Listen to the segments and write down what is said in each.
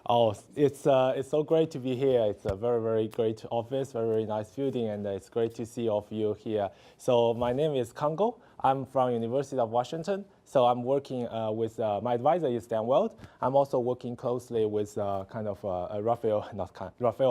Oh, it's so great to be here. It's a very, very great office, very, very nice building, and it's great to see all of you here. So my name is Congle. I'm from University of Washington. So I'm working with, my advisor is Dan Weld. I'm also working closely with Raphael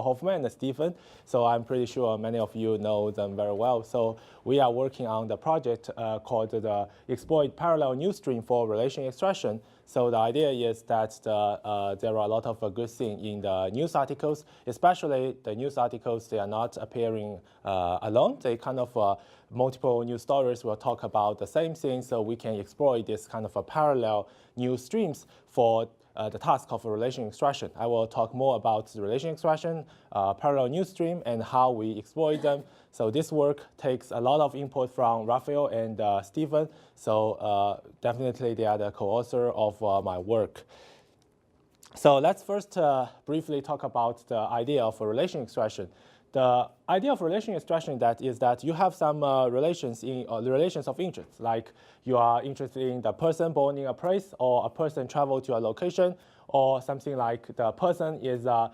Hoffman and Stephen. So I'm pretty sure many of you know them very well. So we are working on the project called the Exploit Parallel News Stream for Relation Extraction. So the idea is that there are a lot of good things in the news articles, especially the news articles, they are not appearing alone. They kind of, multiple news stories will talk about the same thing, so we can exploit this kind of a parallel news streams for the task of relation extraction. I will talk more about the relation extraction, parallel news stream, and how we exploit them. So this work takes a lot of input from Raphael and Stephen. So definitely they are the co-author of my work. So let's first briefly talk about the idea of a relation extraction. The idea of relation extraction is that you have some relations of interest, like you are interested in the person born in a place, or a person traveled to a location, or something like the person is a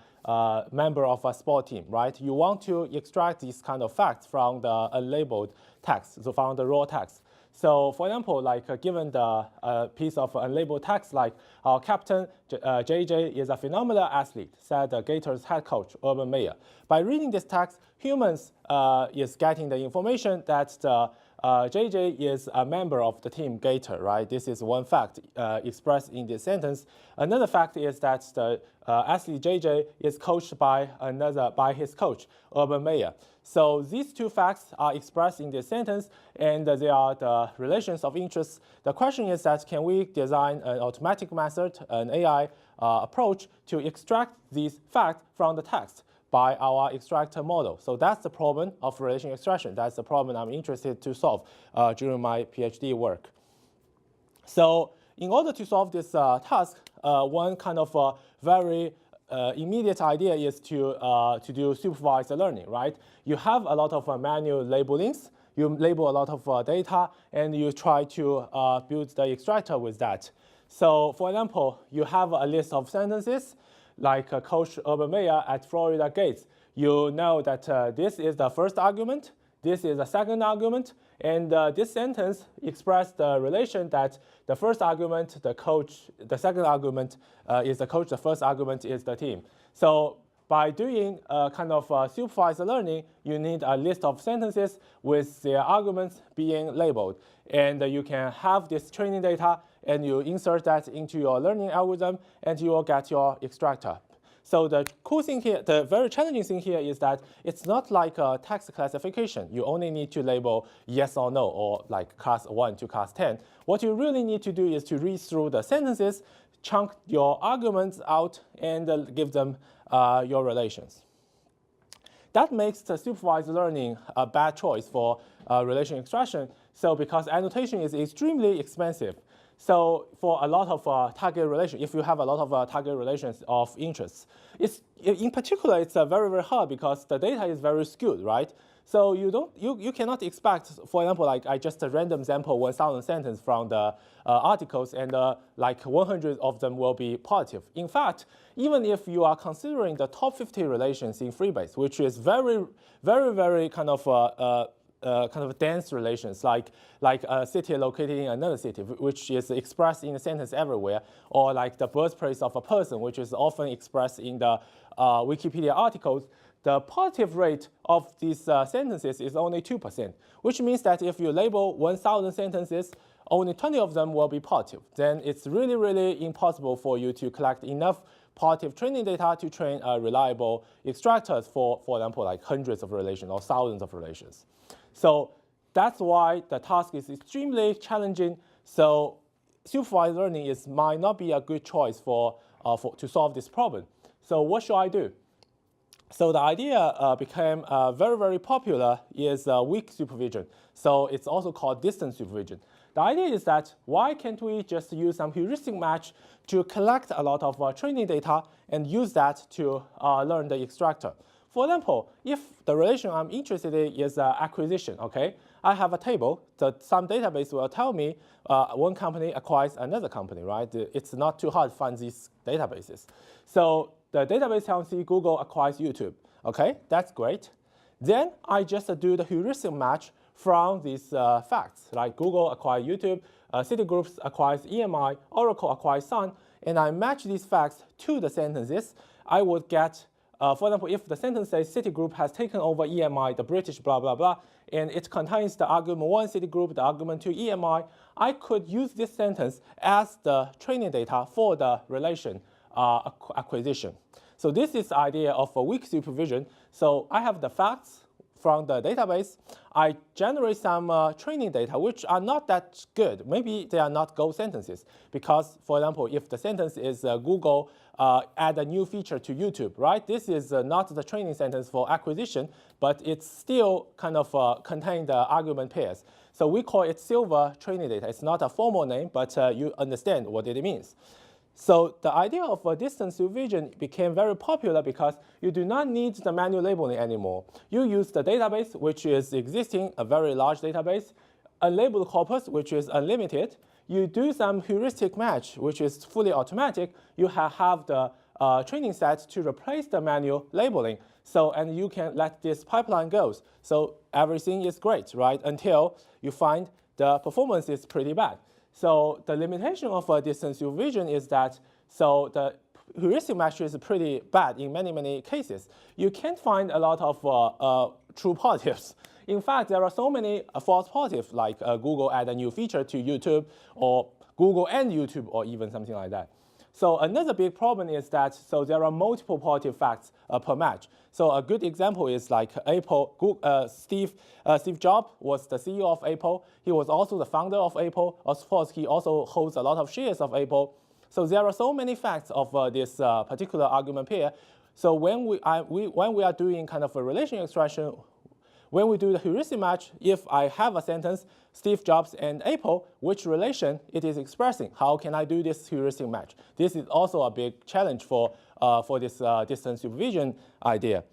member of a sport team, right? You want to extract these kind of facts from the unlabeled text, so from the raw text. So for example, like given the piece of unlabeled text, like our captain, JJ, is a phenomenal athlete, said the Gators head coach, Urban Meyer. By reading this text, humans is getting the information that the JJ is a member of the team Gator, right? This is one fact expressed in this sentence. Another fact is that the athlete JJ is coached by his coach, Urban Meyer. So these two facts are expressed in this sentence, and they are the relations of interest. The question is that can we design an automatic method, an AI approach, to extract these facts from the text by our extractor model? So that's the problem of relation extraction. That's the problem I'm interested to solve during my PhD work. So in order to solve this task, one kind of very immediate idea is to do supervised learning, right? You have a lot of manual labelings. You label a lot of data, and you try to build the extractor with that. So for example, you have a list of sentences, like Coach Urban Meyer at Florida Gates. You know that this is the first argument, this is the second argument, and this sentence expresses the relation that the first argument, the coach, the second argument is the coach, the first argument is the team. So by doing kind of supervised learning, you need a list of sentences with their arguments being labeled. And you can have this training data, and you insert that into your learning algorithm, and you will get your extractor. So the cool thing here, the very challenging thing here is that it's not like a text classification. You only need to label yes or no, or like class 1 to class 10. What you really need to do is to read through the sentences, chunk your arguments out, and give them your relations. That makes the supervised learning a bad choice for relation extraction. So because annotation is extremely expensive. So for a lot of target relations, if you have a lot of target relations of interest, in particular, it's very, very hard because the data is very skewed, right? So you cannot expect, for example, like I just random sample 1,000 sentences from the articles, and like 100 of them will be positive. In fact, even if you are considering the top 50 relations in FreeBase, which is very, very, very kind of dense relations, like a city located in another city, which is expressed in a sentence everywhere, or like the birthplace of a person, which is often expressed in the Wikipedia articles, the positive rate of these sentences is only 2%, which means that if you label 1,000 sentences, only 20 of them will be positive. Then it's really, really impossible for you to collect enough positive training data to train reliable extractors for example, like hundreds of relations or thousands of relations. So that's why the task is extremely challenging. So supervised learning might not be a good choice to solve this problem. So what should I do? So the idea became very, very popular is weak supervision. So it's also called distant supervision. The idea is that why can't we just use some heuristic match to collect a lot of training data and use that to learn the extractor? For example, if the relation I'm interested in is acquisition, okay? I have a table. Some database will tell me one company acquires another company, right? It's not too hard to find these databases. So the database tells me Google acquires YouTube. Okay, that's great. Then I just do the heuristic match from these facts, like Google acquires YouTube, Citigroup acquires EMI, Oracle acquires Sun, and I match these facts to the sentences. I would get, for example, if the sentence says Citigroup has taken over EMI, the British blah, blah, blah, and it contains the argument 1 Citigroup, the argument 2 EMI, I could use this sentence as the training data for the relation acquisition. So this is the idea of a weak supervision. So I have the facts from the database. I generate some training data, which are not that good. Maybe they are not gold sentences. Because, for example, if the sentence is Google add a new feature to YouTube, right? This is not the training sentence for acquisition, but it's still kind of contain the argument pairs. So we call it silver training data. It's not a formal name, but you understand what it means. So the idea of a distance supervision became very popular because you do not need the manual labeling anymore. You use the database, which is existing, a very large database, a labeled corpus, which is unlimited. You do some heuristic match, which is fully automatic. You have the training set to replace the manual labeling. So, and you can let this pipeline go. So everything is great, right? Until you find the performance is pretty bad. So the limitation of distance supervision is that, so the heuristic match is pretty bad in many, many cases. You can't find a lot of true positives. In fact, there are so many false positives, like Google add a new feature to YouTube, or Google and YouTube, or even something like that. So another big problem is that, so there are multiple positive facts per match. So a good example is like Apple, Steve Jobs was the CEO of Apple. He was also the founder of Apple. Of course, he also holds a lot of shares of Apple. So there are so many facts of this particular argument pair. So when we are doing kind of a relation extraction, when we do the heuristic match, if I have a sentence, Steve Jobs and Apple, which relation it is expressing? How can I do this heuristic match? This is also a big challenge for this distance supervision idea.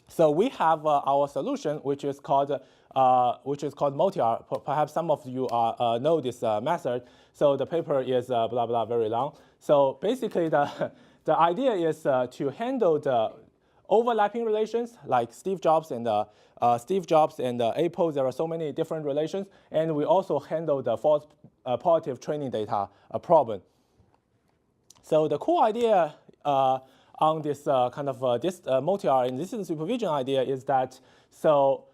So we have our solution, which is called multi-R. Perhaps some of you know this method. So the paper is blah blah very long. So basically, the idea is to handle the overlapping relations, like Steve Jobs and Apple. There are so many different relations, and we also handle the false positive training data problem. So the cool idea on this kind of this multi-R and distance supervision idea is that, so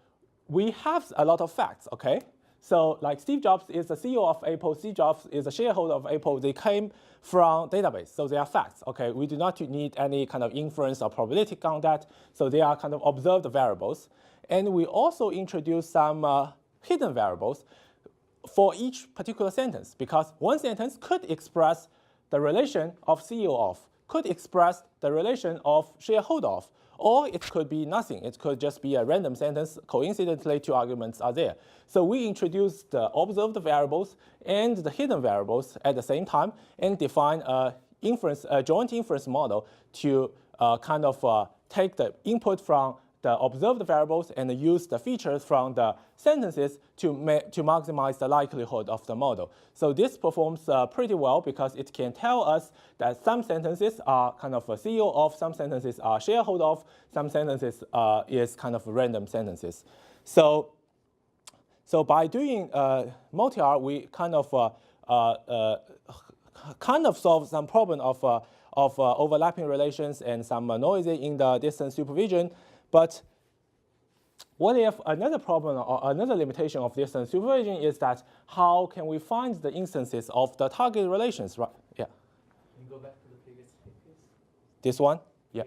we have a lot of facts, okay? So like Steve Jobs is the CEO of Apple, Steve Jobs is a shareholder of Apple. They came from database, so they are facts, okay? We do not need any kind of inference or probabilistic on that, so they are kind of observed variables. And we also introduce some hidden variables for each particular sentence, because one sentence could express the relation of CEO of, could express the relation of shareholder of, or it could be nothing. It could just be a random sentence. Coincidentally, two arguments are there. So we introduce the observed variables and the hidden variables at the same time and define a joint inference model to kind of take the input from the observed variables and use the features from the sentences to maximize the likelihood of the model. So this performs pretty well because it can tell us that some sentences are kind of a CEO of, some sentences are shareholder of, some sentences is kind of random sentences. So by doing multi-R, we kind of solve some problem of overlapping relations and some noisy in the distance supervision. But what if another problem or another limitation of distance supervision is that how can we find the instances of the target relations, right? Yeah. Can you go back to the previous slide, please? This one? Yeah.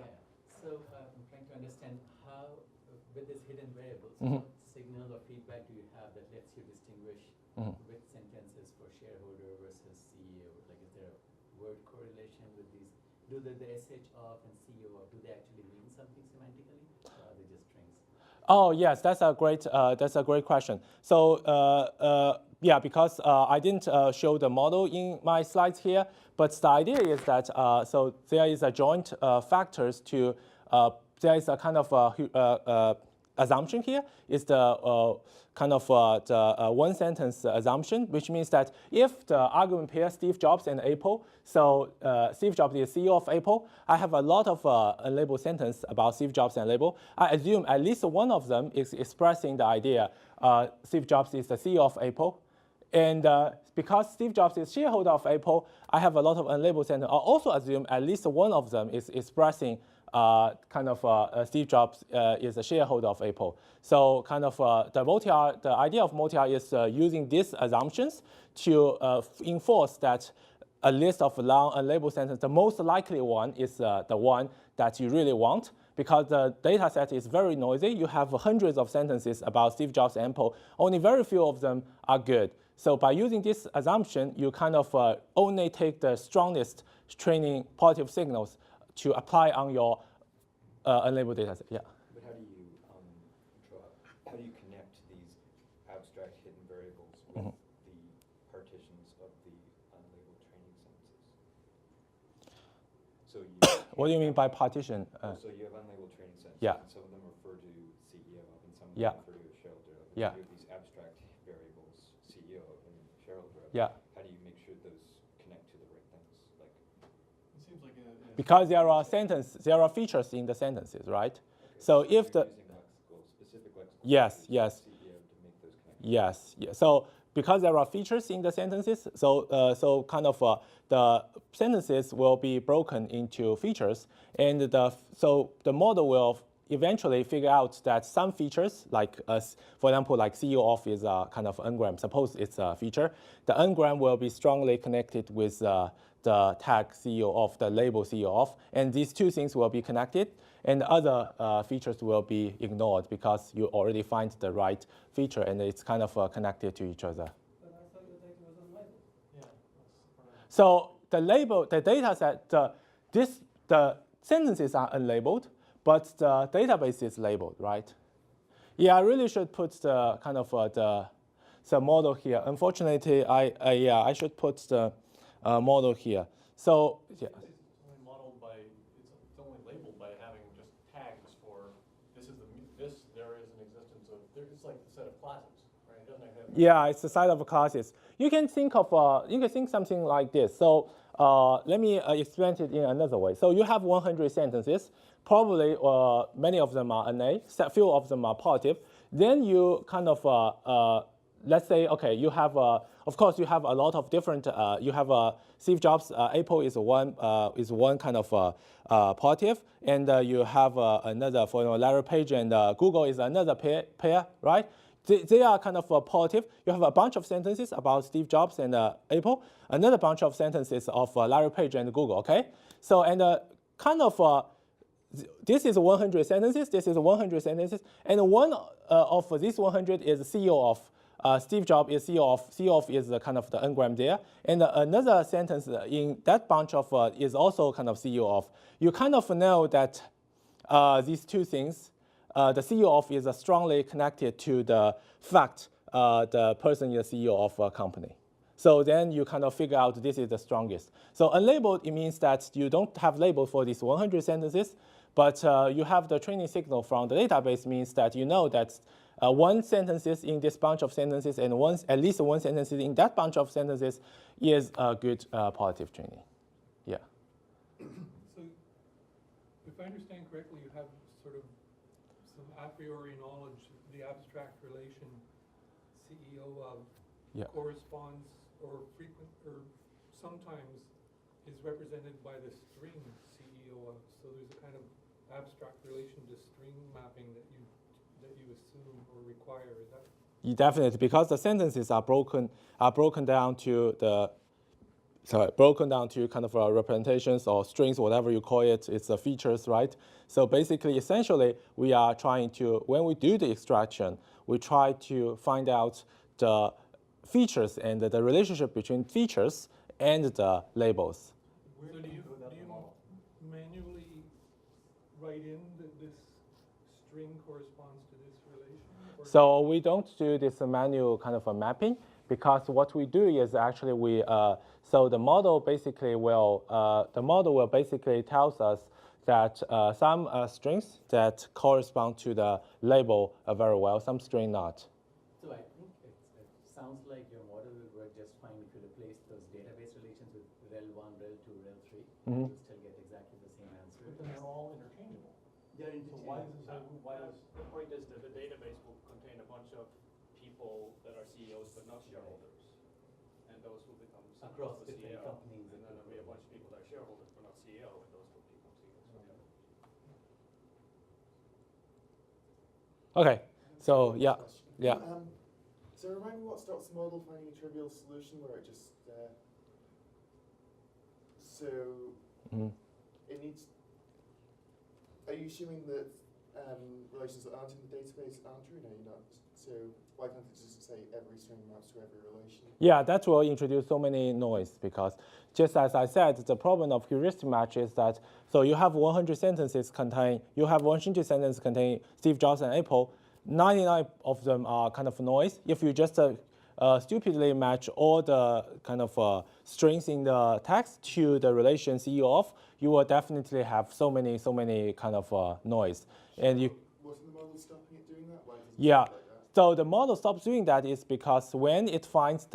So I'm trying to understand how, with these hidden variables, Mm-hmm. what signal or feedback do you have that lets you distinguish Mm-hmm. which sentences for shareholder versus CEO? Like, is there a word correlation with these? Do the SH of and CEO of, do they actually mean something semantically? Or are they just strings? Oh yes, that's a great question. So yeah, because I didn't show the model in my slides here, but the idea is that so there is a joint factors to there is a kind of assumption here is the kind of the one sentence assumption, which means that if the argument pair Steve Jobs and Apple, so Steve Jobs is CEO of Apple, I have a lot of unlabeled sentence about Steve Jobs and Apple. I assume at least one of them is expressing the idea Steve Jobs is the CEO of Apple. And because Steve Jobs is shareholder of Apple, I have a lot of unlabeled sentence. I also assume at least one of them is expressing Steve Jobs is a shareholder of Apple. So kind of the idea of multi-R is using these assumptions to enforce that a list of long unlabeled sentences, the most likely one is the one that you really want, because the data set is very noisy. You have hundreds of sentences about Steve Jobs and Apple. Only very few of them are good. So by using this assumption, you kind of only take the strongest training positive signals to apply on your unlabeled data set. Yeah. But how do you connect these abstract hidden variables with the partitions of the unlabeled training sentences? So what do you mean by partition? So you have unlabeled training sentences. Yeah. And some of them refer to CEO, and some of them Yeah. refer to a shareholder. And Yeah. you have these abstract variables, CEO and shareholder. Yeah. How do you make sure those connect to the right things? Like, It seems like Because there are features in the sentences, right? okay, So if you're the using specific lexical Yes, features yes. of CEO to make those connections. yes. So because there are features in the sentences, so kind of the sentences will be broken into features, and so the model will eventually figure out that some features, like for example, like CEO of is a kind of n-gram. Suppose it's a feature. The n-gram will be strongly connected with the tag CEO of, the label CEO of, and these two things will be connected, and other features will be ignored because you already find the right feature, and it's kind of connected to each other. But I thought your data was unlabeled. yeah. That's So the data set, the sentences are unlabeled, but the database is labeled, right? Yeah, I really should put the kind of the model here. Unfortunately, I should put the model here. So yeah. It's only modeled by, it's only labeled by having just tags for this, there is an existence of, it's like a set of classes, right? It doesn't have. Yeah, it's a set of classes. You can think something like this. So let me explain it in another way. So you have 100 sentences. Probably many of them are NA, few of them are positive. Then you kind of, let's say, okay, you have, of course, you have a lot of different, you have Steve Jobs, Apple is one kind of positive, and you have another, for Larry Page and Google is another pair, right? They are kind of positive. You have a bunch of sentences about Steve Jobs and Apple, another bunch of sentences of Larry Page and Google, okay? So, and kind of, this is 100 sentences, this is 100 sentences, and one of these 100 is CEO of, Steve Jobs is CEO of is the kind of the n-gram there, and another sentence in that bunch of is also kind of CEO of. You kind of know that these two things, the CEO of is strongly connected to the fact the person is the CEO of a company. So then you kind of figure out this is the strongest. So unlabeled, it means that you don't have label for these 100 sentences, but you have the training signal from the database, means that you know that one sentence in this bunch of sentences and at least one sentence in that bunch of sentences is a good positive training. Yeah. So, if I understand correctly, you have sort of some a priori knowledge, the abstract relation CEO of corresponds or sometimes is represented by the string CEO of. So there's a kind of abstract relation to string mapping that you assume or require. Is that? Definitely, because the sentences are broken down to kind of representations or strings, whatever you call it. It's the features, right? So basically, essentially, we are trying to, when we do the extraction, we try to find out the features and the relationship between features and the labels. So do you manually write in that this string corresponds to this relation? So we don't do this manual kind of a mapping, because what we do is actually so the model basically will tells us that some strings that correspond to the label very well, some string not. So I think it sounds like your model will work just fine if you replace those database relations with rel1, rel2, rel3. Mm-hmm. You'll still get exactly the same answer. But then they're all interchangeable. They're So why does interchangeable. The point is that the database will contain a bunch of people that are CEOs but not shareholders. And those will become Across the different CEO. companies. And then there'll be a bunch of people that are shareholders but not CEO, and those will become CEOs. Okay, so yeah, yeah. So remind me what stops the model finding a trivial solution where it just it needs. Are you assuming that relations that aren't in the database aren't true? No, you're not. So why can't it just say every string maps to every relation? Yeah, that will introduce so many noise because just as I said, the problem of heuristic match is that so you have 100 sentences contain Steve Jobs and Apple. 99 of them are kind of noise. If you just stupidly match all the kind of strings in the text to the relation CEO of, you will definitely have so many kind of noise. And you. Wasn't the model stopping it doing that? Why does it Yeah. like that? So the model stops doing that is because when it finds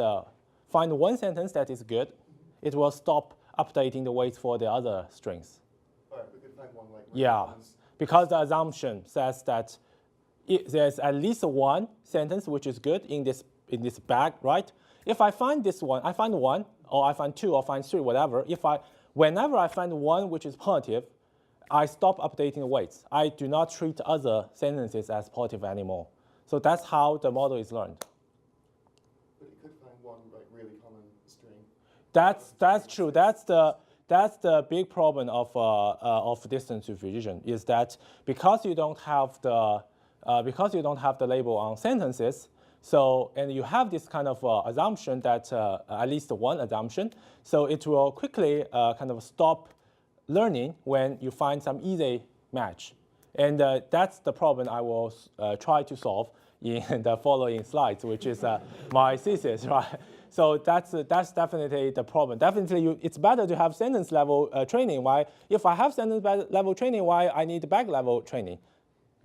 one sentence that is good, it will stop updating the weights for the other strings. Alright, we could find one like. Yeah, because the assumption says that there's at least one sentence which is good in this bag, right? If I find this one, I find one, or I find two, or find three, whatever. Whenever I find one which is positive, I stop updating the weights. I do not treat other sentences as positive anymore. So that's how the model is learned. But it could find one like really common string. That's true. That's the big problem of distance supervision is that because you don't have the label on sentences, and you have this kind of assumption that at least one assumption, so it will quickly kind of stop learning when you find some easy match. And that's the problem I will try to solve in the following slides, which is my thesis, right? So that's definitely the problem. Definitely, it's better to have sentence level training. Why? If I have sentence level training, why I need bag level training?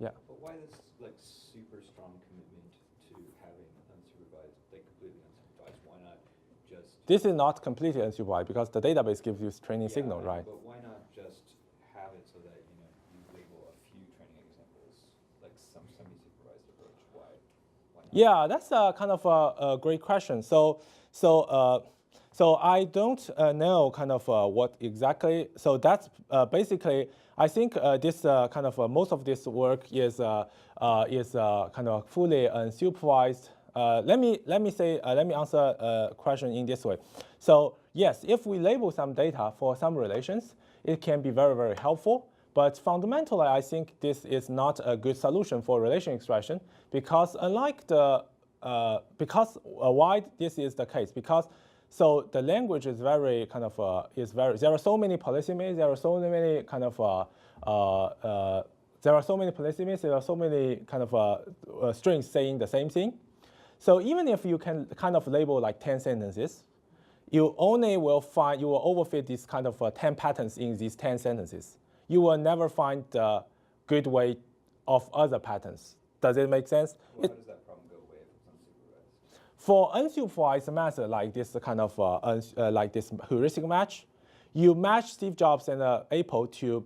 Yeah. But why this like super strong commitment to having unsupervised, like completely unsupervised? Why not just? This is not completely unsupervised because the database gives you training signal, right? But why not just have it so that you label a few training examples, like some semi-supervised approach? Why not? Yeah, that's kind of a great question. So I don't know kind of what exactly. So that's basically, I think this kind of most of this work is kind of fully unsupervised. Let me answer a question in this way. So yes, if we label some data for some relations, it can be very, very helpful. But fundamentally, I think this is not a good solution for relation extraction because unlike why this is the case? Because so the language is very kind of there are so many polysemies, there are so many kind of strings saying the same thing. So even if you can kind of label like 10 sentences, you will overfit these kind of 10 patterns in these 10 sentences. You will never find the good way of other patterns. Does it make sense? Well, how does that problem go away if it's unsupervised? For unsupervised method like this kind of like this heuristic match, you match Steve Jobs and Apple to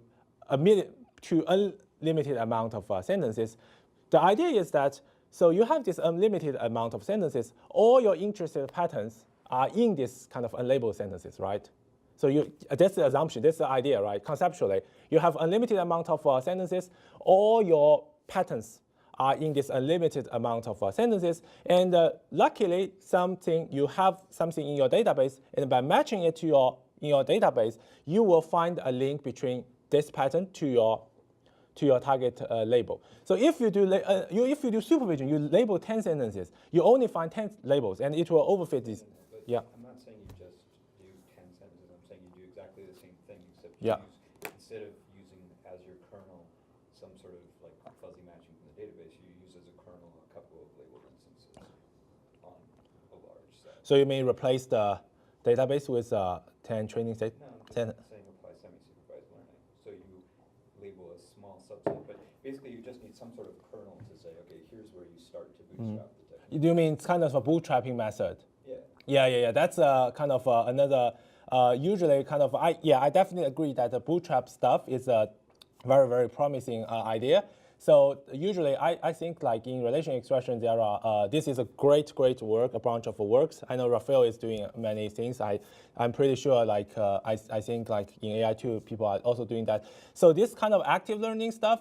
unlimited amount of sentences. The idea is that so you have this unlimited amount of sentences. All your interested patterns are in this kind of unlabeled sentences, right? So that's the assumption, that's the idea, right? Conceptually, you have unlimited amount of sentences. All your patterns are in this unlimited amount of sentences. And luckily, you have something in your database, and by matching it to in your database, you will find a link between this pattern to your target label. So if you do supervision, you label 10 sentences, you only find 10 labels, and it will overfit these. But Yeah. I'm not saying you just do 10 sentences. I'm saying you do exactly the same thing, except Yeah. instead of using as your kernel some sort of like fuzzy matching from the database, you use as a kernel a couple of labeled instances on a large set. So you may replace the database with 10 training set? No, I'm 10. saying apply semi-supervised learning. So you some sort of kernel to say, okay, here's where you start to bootstrap the technique. Do you mean it's kind of a bootstrapping method? Yeah. Yeah. That's kind of another, usually kind of, I definitely agree that the bootstrap stuff is a very, very promising idea. So usually I think like in relation extraction, there are, this is a great work, a bunch of works. I know Raphael is doing many things. I'm pretty sure like, I think like in AI2, people are also doing that. So this kind of active learning stuff,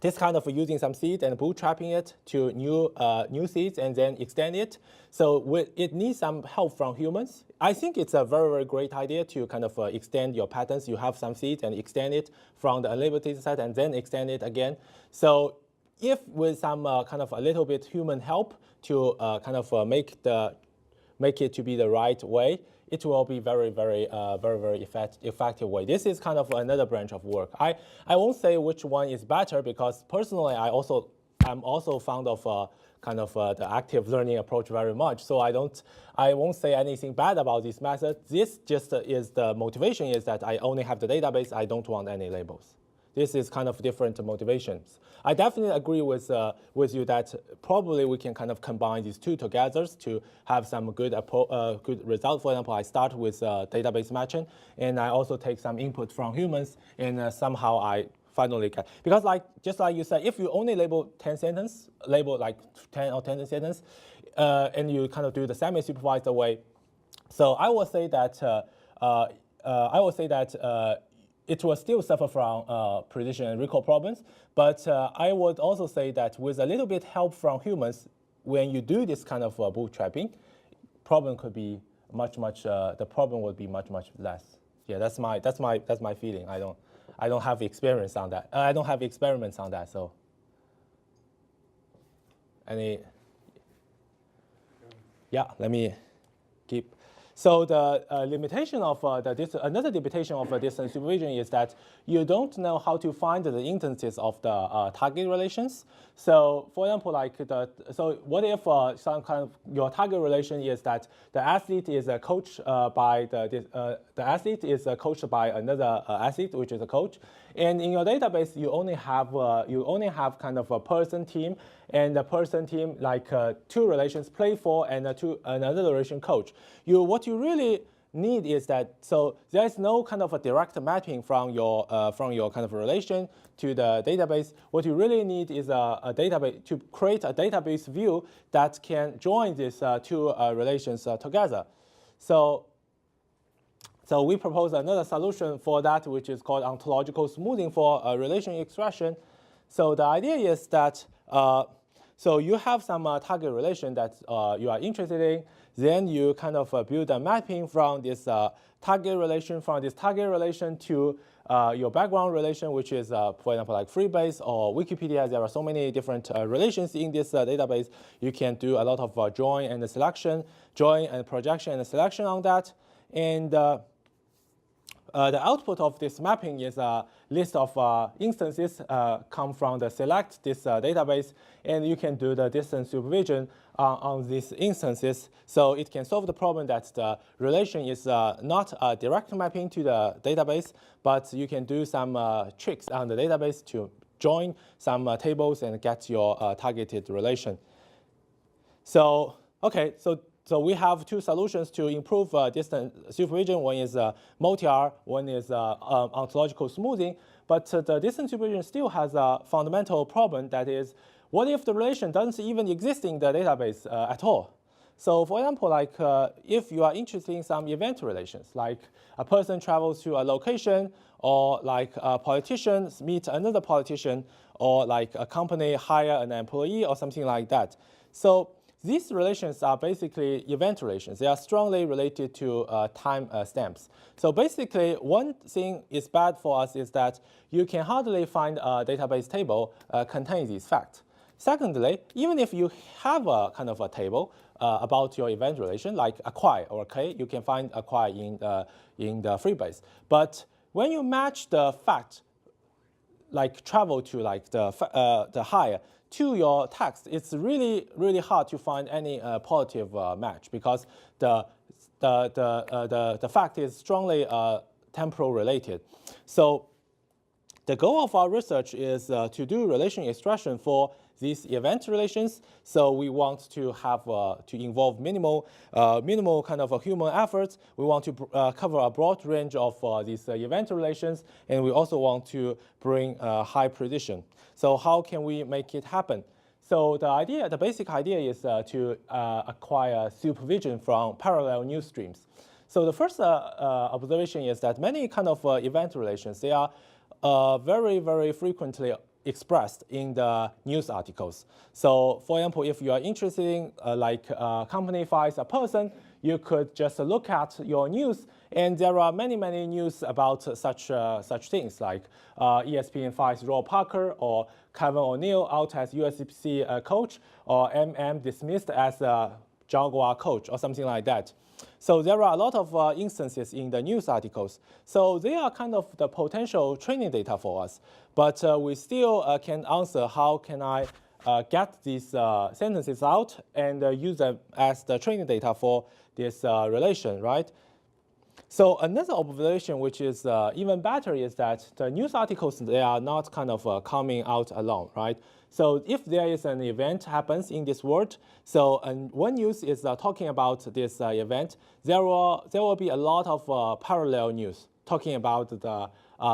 this kind of using some seeds and bootstrapping it to new seeds and then extend it. So it needs some help from humans. I think it's a very, very great idea to kind of extend your patterns. You have some seeds and extend it from the unlabeled data set and then extend it again. So if with some kind of a little bit human help to kind of make it to be the right way, it will be very effective way. This is kind of another branch of work. I won't say which one is better because personally I'm also fond of kind of the active learning approach very much. So I won't say anything bad about this method. This just is the motivation is that I only have the database. I don't want any labels. This is kind of different motivations. I definitely agree with you that probably we can kind of combine these two together to have some good result. For example, I start with database matching, and I also take some input from humans, and somehow I finally get, because just like you said, if you only label 10 sentences, label like 10 or 20 sentences, and you kind of do the semi-supervised way. So I will say that it will still suffer from precision and recall problems, but I would also say that with a little bit help from humans, when you do this kind of bootstrapping, problem could be the problem would be much less. Yeah, that's my feeling. I don't have experience on that. I don't have experiments on that. So, let me keep. So the limitation of another limitation of distance supervision is that you don't know how to find the instances of the target relations. So for example, so what if some kind of your target relation is that the athlete is coached by the athlete is coached by another athlete, which is a coach, and in your database you only have kind of a person team, and the person team like two relations play for and another relation coach. What you really need is that, so there is no kind of a direct mapping from your kind of relation to the database. What you really need is a database to create a database view that can join these two relations together. So we propose another solution for that, which is called ontological smoothing for relation extraction. So the idea is that so you have some target relation that you are interested in. Then you kind of build a mapping from this target relation to your background relation, which is, for example, like FreeBase or Wikipedia. There are so many different relations in this database. You can do a lot of join and projection and selection on that. And the output of this mapping is a list of instances come from the select this database, and you can do the distance supervision on these instances. So it can solve the problem that the relation is not a direct mapping to the database, but you can do some tricks on the database to join some tables and get your targeted relation. So, okay, so we have two solutions to improve distance supervision. One is multi-R, one is ontological smoothing. But the distance supervision still has a fundamental problem, that is, what if the relation doesn't even exist in the database at all? So for example, like if you are interested in some event relations, like a person travels to a location, or like politicians meet another politician, or like a company hire an employee or something like that. So these relations are basically event relations. They are strongly related to time stamps. So basically, one thing is bad for us is that you can hardly find a database table containing these facts. Secondly, even if you have a kind of a table about your event relation, like acquire or K, you can find acquire in the FreeBase. But when you match the fact, like travel to like the hire, to your text, it's really hard to find any positive match, because the fact is strongly temporal related. So the goal of our research is to do relation extraction for these event relations. So we want to have to involve minimal kind of a human efforts. We want to cover a broad range of these event relations, and we also want to bring high precision. So how can we make it happen? So the basic idea is to acquire supervision from parallel news streams. So the first observation is that many kind of event relations, they are very, very frequently expressed in the news articles. So for example, if you are interested in company fires a person, you could just look at your news, and there are many, many news about such things like ESPN fires Roy Parker, or Kevin O'Neill out as USC coach, or MM dismissed as a Jaguar coach, or something like that. So there are a lot of instances in the news articles. So they are kind of the potential training data for us. But we still can answer how can I get these sentences out and use them as the training data for this relation, right? So another observation which is even better is that the news articles, they are not kind of coming out alone, right? So if there is an event happens in this world, so one news is talking about this event, there will be a lot of parallel news talking about the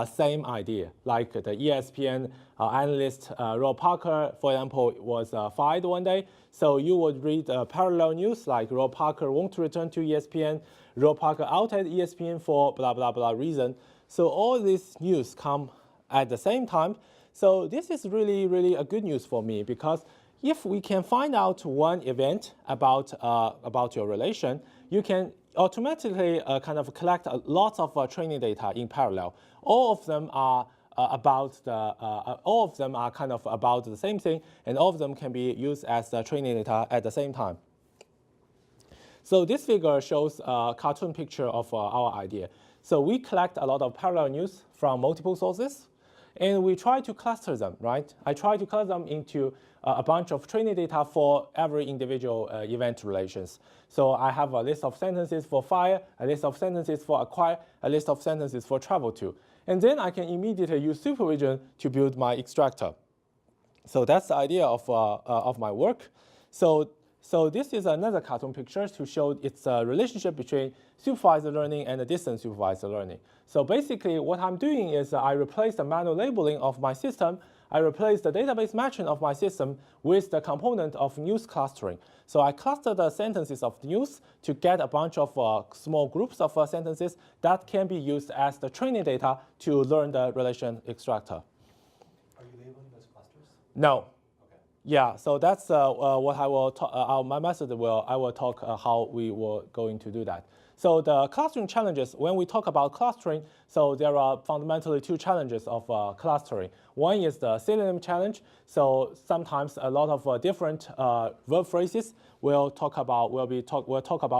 same idea, like the ESPN analyst Roy Parker, for example, was fired one day. So you would read parallel news like Roy Parker won't return to ESPN, Roy Parker out at ESPN for blah, blah, blah reason. So all these news come at the same time. So this is really, really a good news for me, because if we can find out one event about your relation, you can automatically kind of collect a lot of training data in parallel. All of them are kind of about the same thing, and all of them can be used as training data at the same time. So this figure shows a cartoon picture of our idea. So we collect a lot of parallel news from multiple sources, and we try to cluster them, right? I try to cluster them into a bunch of training data for every individual event relations. So I have a list of sentences for fire, a list of sentences for acquire, a list of sentences for travel to. And then I can immediately use supervision to build my extractor. So that's the idea of my work. So this is another cartoon picture to show its relationship between supervised learning and distance supervised learning. So basically what I'm doing is I replace the manual labeling of my system. I replace the database matching of my system with the component of news clustering. So I cluster the sentences of news to get a bunch of small groups of sentences that can be used as the training data to learn the relation extractor. Are you labeling those clusters? No. Yeah, so that's what I will talk, my method I will talk how we were going to do that. So the clustering challenges, when we talk about clustering, so there are fundamentally two challenges of clustering. One is the synonym challenge. So sometimes a lot of different verb phrases will talk about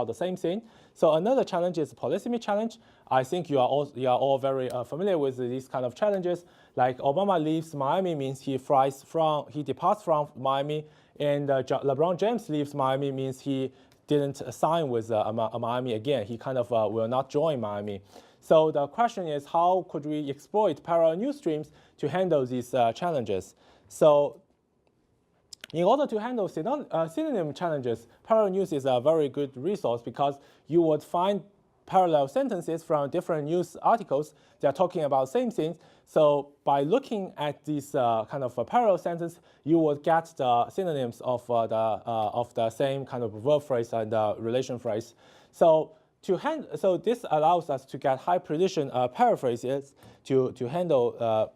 the same thing. So another challenge is polysemy challenge. I think you are all very familiar with these kind of challenges. Like Obama leaves Miami means he departs from Miami, and LeBron James leaves Miami means he didn't sign with Miami again. He kind of will not join Miami. So the question is, how could we exploit parallel news streams to handle these challenges? So in order to handle synonym challenges, parallel news is a very good resource, because you would find parallel sentences from different news articles that are talking about same things. So by looking at these kind of parallel sentences, you would get the synonyms of the same kind of verb phrase and relation phrase. So this allows us to get high precision paraphrases to handle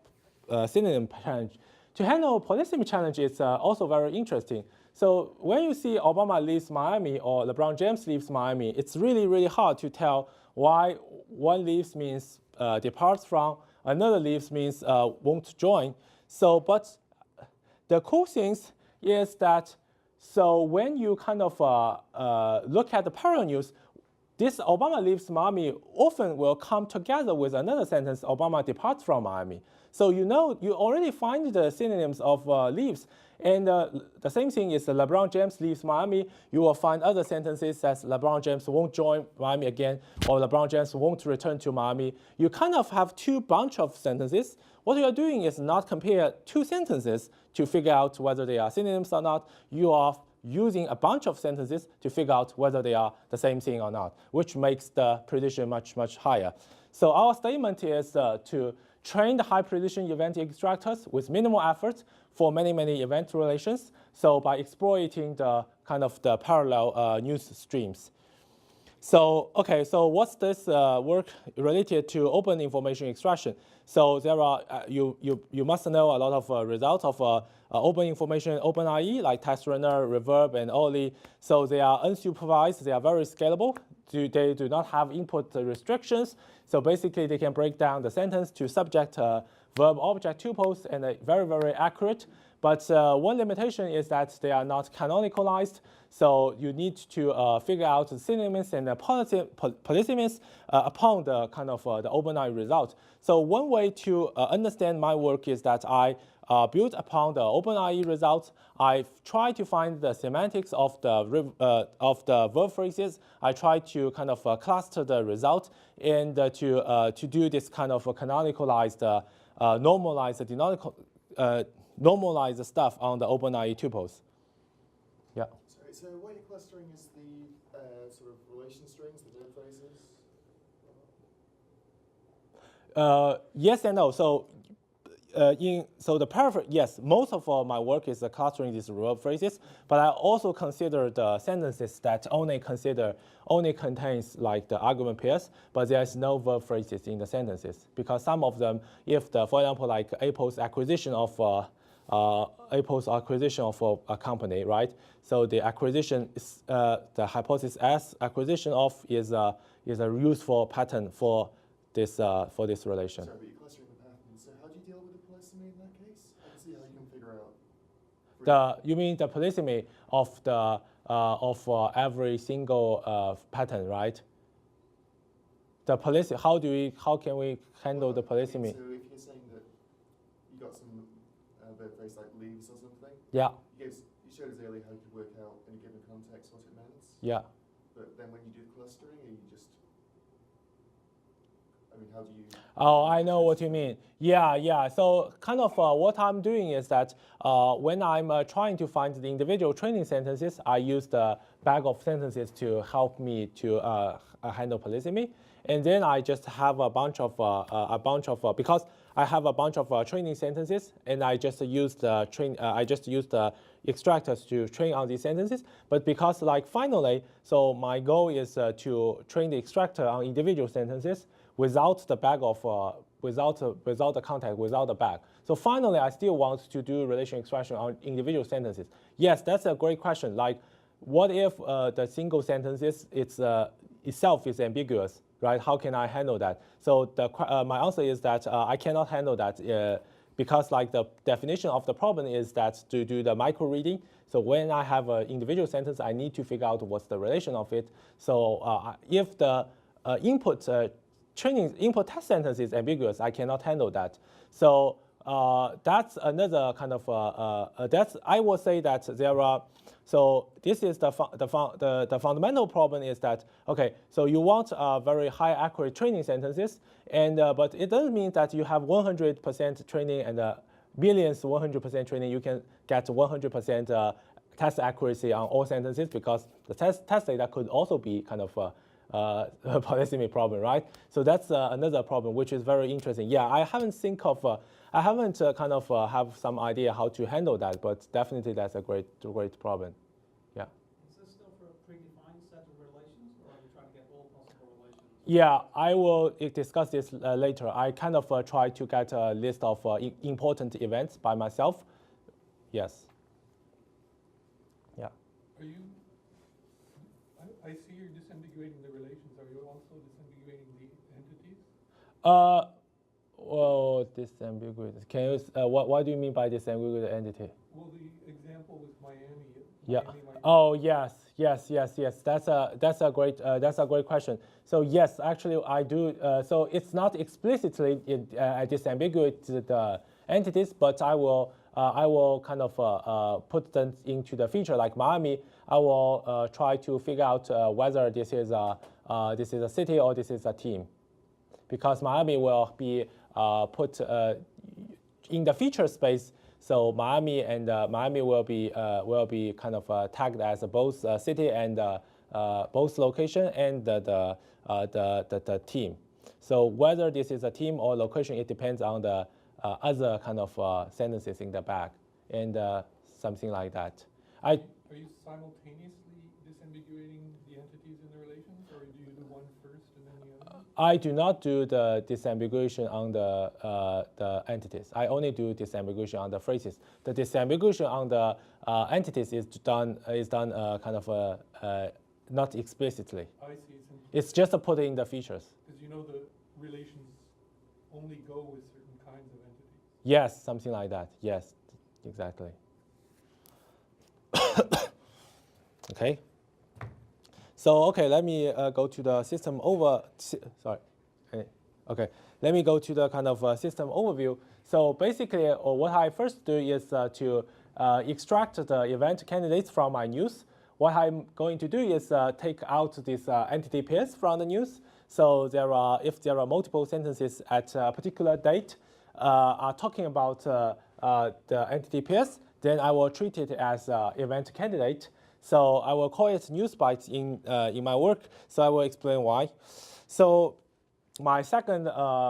synonym challenge. To handle polysemy challenge is also very interesting. So when you see Obama leaves Miami or LeBron James leaves Miami, it's really, really hard to tell why one leaves means departs from, another leaves means won't join. So, but the cool thing is that, so when you kind of look at the parallel news, this Obama leaves Miami often will come together with another sentence, Obama departs from Miami. So you know, you already find the synonyms of leaves. And the same thing is LeBron James leaves Miami. You will find other sentences that LeBron James won't join Miami again, or LeBron James won't return to Miami. You kind of have two bunch of sentences. What you are doing is not compare two sentences to figure out whether they are synonyms or not. You are using a bunch of sentences to figure out whether they are the same thing or not, which makes the precision much, much higher. So our statement is to train the high precision event extractors with minimal effort for many, many event relations. So by exploiting the kind of the parallel news streams. So, okay, so what's this work related to open information extraction? So there are, you must know a lot of results of open information, OpenRE, like TestRunner, Reverb, and Oli. So they are unsupervised, they are very scalable. They do not have input restrictions. So basically they can break down the sentence to subject, verb, object tuples, and very, very accurate. But one limitation is that they are not canonicalized. So you need to figure out the synonyms and the polysemies upon the kind of the OpenRE result. So one way to understand my work is that I built upon the OpenRE results. I try to find the semantics of the verb phrases. I try to kind of cluster the result and to do this kind of canonicalized, normalize stuff on the OpenRE tuples. Yeah. Sorry, so what you're clustering is the sort of relation strings, the verb phrases? Yes and no. So the paraphrase, yes, most of my work is clustering these verb phrases, but I also consider the sentences that only contains like the argument pairs, but there's no verb phrases in the sentences because some of them, if for example, like Apple's acquisition of a company, right? So the acquisition is the hypothesis S acquisition of is a useful pattern for this relation. Sorry, but you're clustering the pattern. So how do you deal with the polysemy in that case? I can see how you can figure out. You mean the polysemy of the every single pattern, right? The polysemy. How can we handle the polysemy? So if you're saying that you got some verb phrase like leaves or something. Yeah. You showed us earlier how you could work out in a given context what it meant. Yeah. But then when you do clustering, are you just, I mean, how do you? Oh, I know what you mean. Yeah. So kind of what I'm doing is that when I'm trying to find the individual training sentences, I use the bag of sentences to help me to handle polysemy. And then I just have a bunch of because I have a bunch of training sentences, and I just use the extractors to train on these sentences. But because like finally, so my goal is to train the extractor on individual sentences without the bag of without the context, without the bag. So finally, I still want to do relation extraction on individual sentences. Yes, that's a great question. Like, what if the single sentences itself is ambiguous? Right? How can I handle that? So my answer is that I cannot handle that because like the definition of the problem is that to do the micro reading. So when I have an individual sentence, I need to figure out what's the relation of it. So if the input test sentence is ambiguous, I cannot handle that. So that's another kind of I will say that there are. So this is the fundamental problem is that, okay, so you want very high accurate training sentences, and but it doesn't mean that you have 100% training and millions 100% training. You can get 100% test accuracy on all sentences because the test data could also be kind of a polysemy problem, right? So that's another problem which is very interesting. Yeah, I haven't kind of have some idea how to handle that, but definitely that's a great problem. Yeah. Is this still for a predefined set of relations, or are you trying to get all possible relations? Yeah, I will discuss this later. I kind of try to get a list of important events by myself. Yes. Yeah. Are you? I see you're disambiguating the relations. Are you also disambiguating the entities? Well, disambiguated. Can you? What do you mean by disambiguated entity? Well, the example was Miami. Yeah. Miami. Oh, yes. Yes. That's a great question. So yes, actually I do. So it's not explicitly disambiguate the entities, but I will kind of put them into the feature like Miami. I will try to figure out whether this is a city or this is a team, because Miami will be put in the feature space. So Miami and Miami will be kind of tagged as both city and both location and the team. So whether this is a team or location, it depends on the other kind of sentences in the back and something like that. Are you simultaneously disambiguating the entities in the relations, or do you do one first and then the other? I do not do the disambiguation on the entities. I only do disambiguation on the phrases. The disambiguation on the entities is done kind of not explicitly. I see. It's just put in the features. Because you know the relations only go with certain kinds of entities. Yes, something like that. Yes, exactly. Okay. So okay, let me go to the system Okay, let me go to the kind of system overview. So basically, what I first do is to extract the event candidates from my news. What I'm going to do is take out this entity pairs from the news. So if there are multiple sentences at a particular date are talking about the entity pairs, then I will treat it as event candidate. So I will call it NewsSpike in my work. So I will explain why. So my second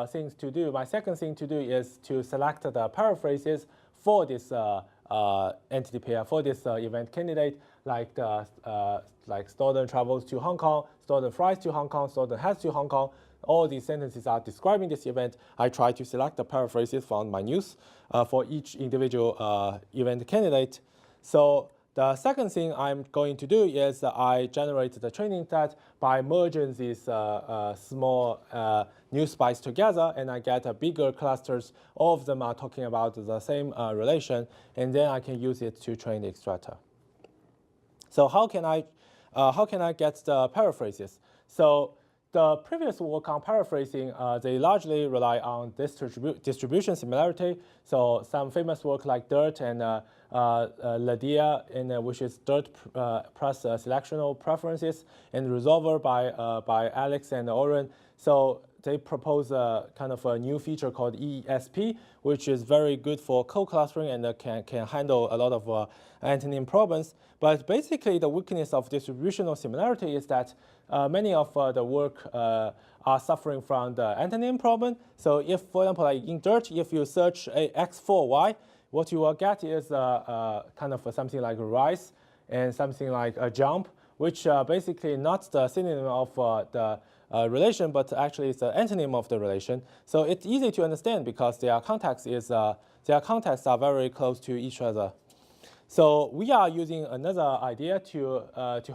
thing to do is to select the paraphrases for this entity pair, for this event candidate, like Snowden travels to Hong Kong, Snowden flies to Hong Kong, Snowden heads to Hong Kong. All these sentences are describing this event. I try to select the paraphrases from my news for each individual event candidate. So the second thing I'm going to do is I generate the training set by merging these small news spikes together, and I get bigger clusters. All of them are talking about the same relation, and then I can use it to train the extractor. So how can I get the paraphrases? So the previous work on paraphrasing, they largely rely on distribution similarity. So some famous work like DIRT and LaDia, which is DIRT plus selectional preferences, and Resolver by Alex and Oren. So they propose a kind of a new feature called ESP, which is very good for co-clustering and can handle a lot of antonym problems. But basically, the weakness of distributional similarity is that many of the work are suffering from the antonym problem. So if, for example, like in DIRT, if you search X4Y, what you will get is kind of something like a rise and something like a jump, which basically not the synonym of the relation, but actually it's the antonym of the relation. So it's easy to understand because their contexts are very close to each other. So we are using another idea to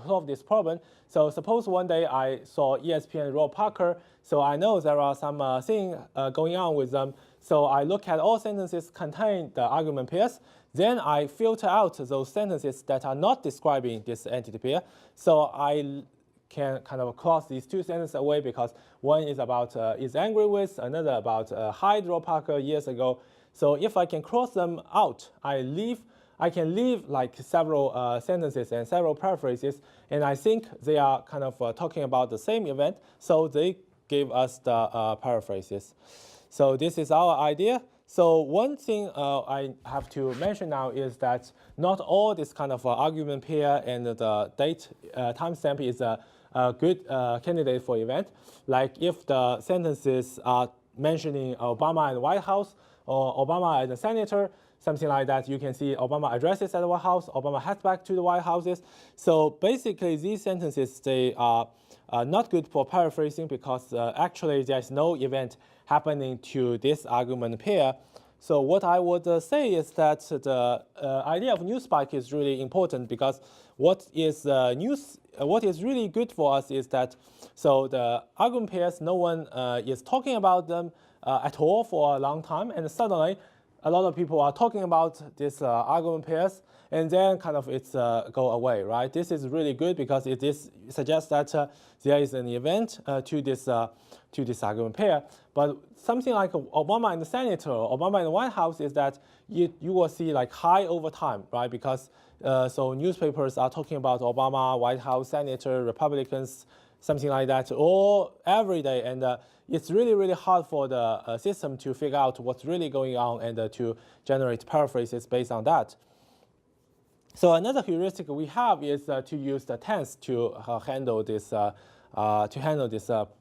solve this problem. So suppose one day I saw ESP and Rob Parker. So I know there are some things going on with them. So I look at all sentences contain the argument pairs. Then I filter out those sentences that are not describing this entity pair. So I can kind of cross these two sentences away because one is about is angry with, another about hide Rob Parker years ago. So if I can cross them out, I can leave like several sentences and several paraphrases, and I think they are kind of talking about the same event, so they gave us the paraphrases. So this is our idea. So one thing I have to mention now is that not all this kind of argument pair and the date timestamp is a good candidate for event. Like if the sentences are mentioning Obama and the White House or Obama and the senator, something like that, you can see Obama addresses at the White House, Obama heads back to the White Houses. So basically these sentences, they are not good for paraphrasing because actually there's no event happening to this argument pair. So what I would say is that the idea of NewsSpike is really important because what is really good for us is that so the argument pairs, no one is talking about them at all for a long time, and suddenly a lot of people are talking about this argument pairs, and then kind of it's go away, right? This is really good because it suggests that there is an event to this argument pair. But something like Obama and the Senator, Obama and the White House is that you will see like high over time, right? Because so newspapers are talking about Obama, White House, Senator, Republicans, something like that, all every day, and it's really, really hard for the system to figure out what's really going on and to generate paraphrases based on that. So another heuristic we have is to use the tense to handle this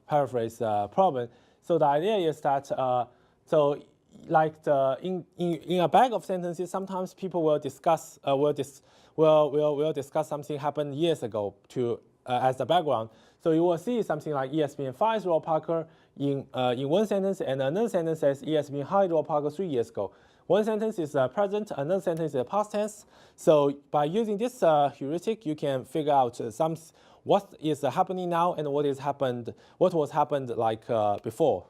paraphrase problem. So the idea is that so like in a bag of sentences, sometimes people will discuss will discuss something happened years ago to as the background. So you will see something like ESPN finds Rob Parker in one sentence, and another sentence says ESPN hired Rob Parker 3 years ago. One sentence is present, another sentence is past tense. So by using this heuristic, you can figure out what is happening now and what was happened like before.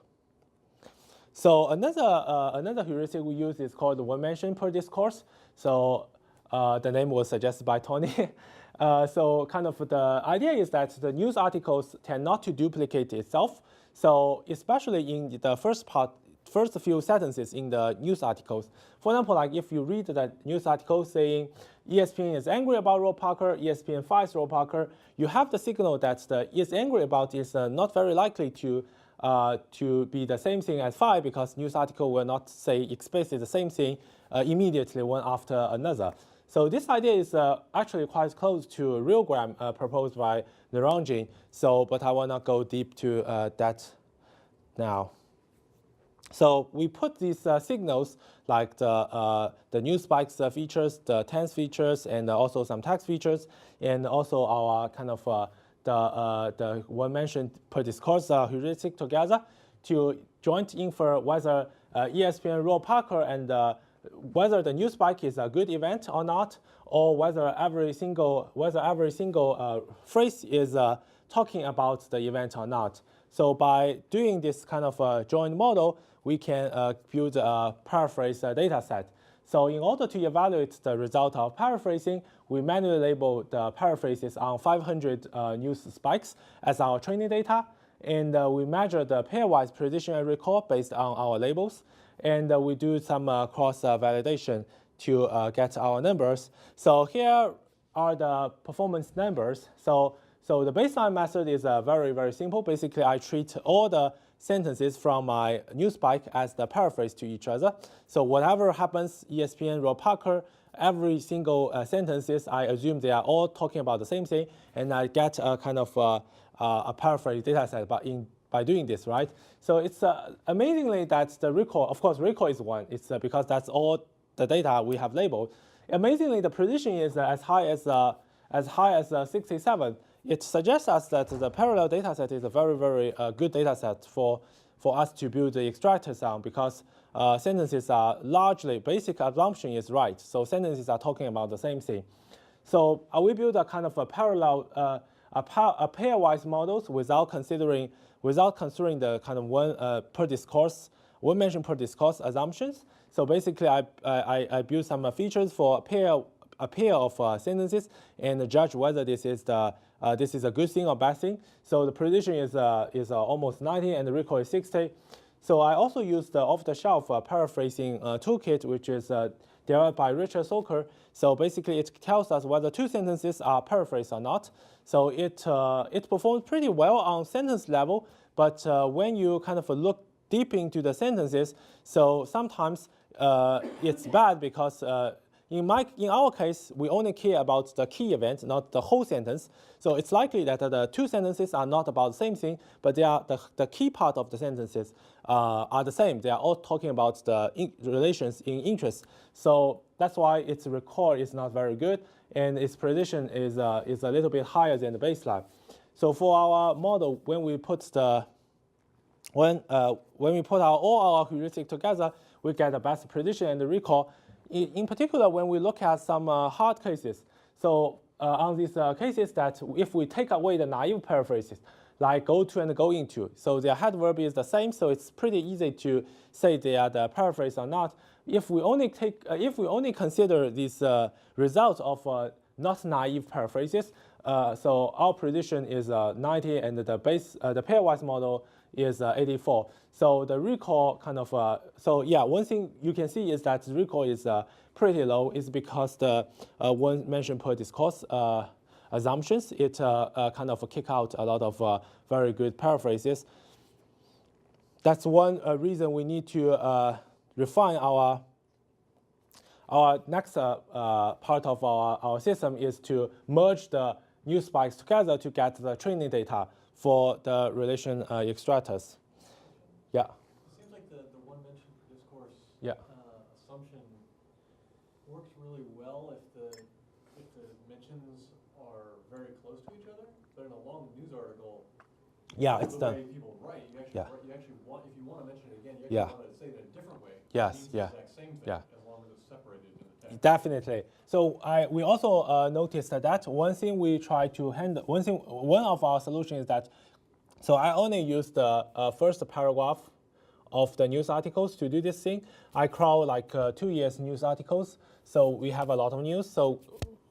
So another heuristic we use is called one mention per discourse. So the name was suggested by Tony. So kind of the idea is that the news articles tend not to duplicate itself. So especially in the first few sentences in the news articles. For example, like if you read the news article saying ESPN is angry about Rob Parker, ESPN fires Rob Parker, you have the signal that the is angry about is not very likely to be the same thing as fire, because news article will not say explicitly the same thing immediately one after another. So this idea is actually quite close to a realgram proposed by Naranjan. So, but I will not go deep to that now. So we put these signals like the NewsSpike features, the tense features, and also some text features, and also our kind of the one mentioned per discourse heuristic together to joint infer whether ESPN Rob Parker and whether the NewsSpike is a good event or not, or whether every single phrase is talking about the event or not. So by doing this kind of joint model, we can build a paraphrase data set. So in order to evaluate the result of paraphrasing, we manually label the paraphrases on 500 news spikes as our training data, and we measure the pairwise precision and recall based on our labels, and we do some cross validation to get our numbers. So here are the performance numbers. So the baseline method is very, very simple. Basically, I treat all the sentences from my NewsSpike as the paraphrase to each other. So whatever happens, ESPN, Rob Parker, every single sentences, I assume they are all talking about the same thing, and I get a kind of a paraphrase data set by doing this, right? So it's amazingly that the recall, of course, recall is one. It's because that's all the data we have labeled. Amazingly, the precision is as high as 67. It suggests us that the parallel data set is a very, very good data set for us to build the extractors on, because sentences are largely, basic assumption is right. So sentences are talking about the same thing. So we build a kind of a parallel, a pairwise models without considering the kind of one mention per discourse assumptions. So basically, I build some features for a pair of sentences and judge whether this is a good thing or bad thing. So the precision is almost 90 and the recall is 60. So I also use the off-the-shelf paraphrasing toolkit, which is developed by Richard Soker. So basically, it tells us whether two sentences are paraphrased or not. So it performs pretty well on sentence level, but when you kind of look deep into the sentences, so sometimes it's bad because in our case, we only care about the key event, not the whole sentence. So it's likely that the two sentences are not about the same thing, but they are the key part of the sentences are the same. They are all talking about the relations in interest. So that's why its recall is not very good, and its precision is a little bit higher than the baseline. So for our model, when we put all our heuristic together, we get the best precision and the recall. In particular, when we look at some hard cases, so on these cases that if we take away the naive paraphrases, like go to and go into. So their head verb is the same, so it's pretty easy to say they are the paraphrase or not. If we only consider these results of not naive paraphrases, so our prediction is 90, and the pairwise model is 84. So the recall kind of so yeah, one thing you can see is that the recall is pretty low. Is because the one mentioned per discourse assumptions, it kind of kick out a lot of very good paraphrases. That's one reason we need to refine our next part of our system is to merge the new spikes together to get the training data for the relation extractors. Yeah. It seems like the one mentioned per discourse assumption works really well if the mentions are very close to each other. But in a long news article, it's the done. way people write, you actually want, if you want to mention it again, you actually want to say it in a different way. Yes. It means the exact same thing, as long as it's separated in the text. Definitely. So we also noticed that one thing we try to handle, one of our solutions is that, so I only use the first paragraph of the news articles to do this thing. I crawl like 2 years news articles, so we have a lot of news. So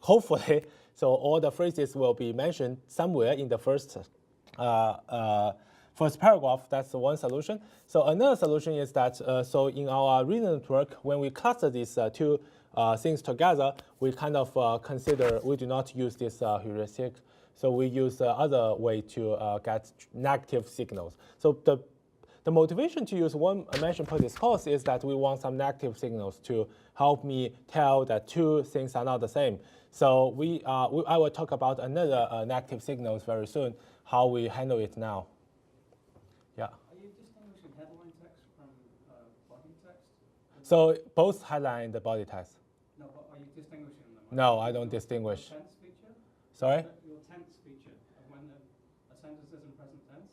hopefully, so all the phrases will be mentioned somewhere in the first paragraph. That's one solution. So another solution is that so in our reason network, when we cluster these two things together, we kind of consider we do not use this heuristic. So we use the other way to get negative signals. So the motivation to use one mention per discourse is that we want some negative signals to help me tell that two things are not the same. So I will talk about another negative signals very soon, how we handle it now. Yeah. Are you distinguishing headline text from body text? So both headline and the body text. No, but are you distinguishing them? No, I don't distinguish. Your tense feature? Sorry? Your tense feature of when a sentence is in present tense,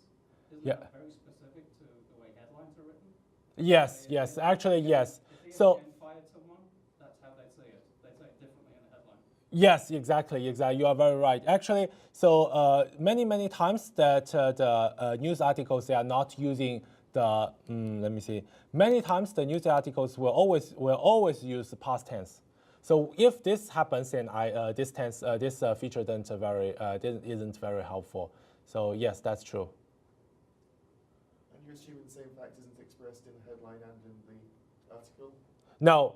isn't Yeah. that very specific to the way headlines are written? Yes, actually yes. So Fired someone, that's how they say it. They say it differently in a headline. yes, exactly. You are very right. Actually, so many times that the news articles, they are not using the let me see. Many times the news articles will always use past tense. So if this happens, then this feature isn't very helpful. So yes, that's true. And you're assuming the same fact isn't expressed in the headline and in the article? No.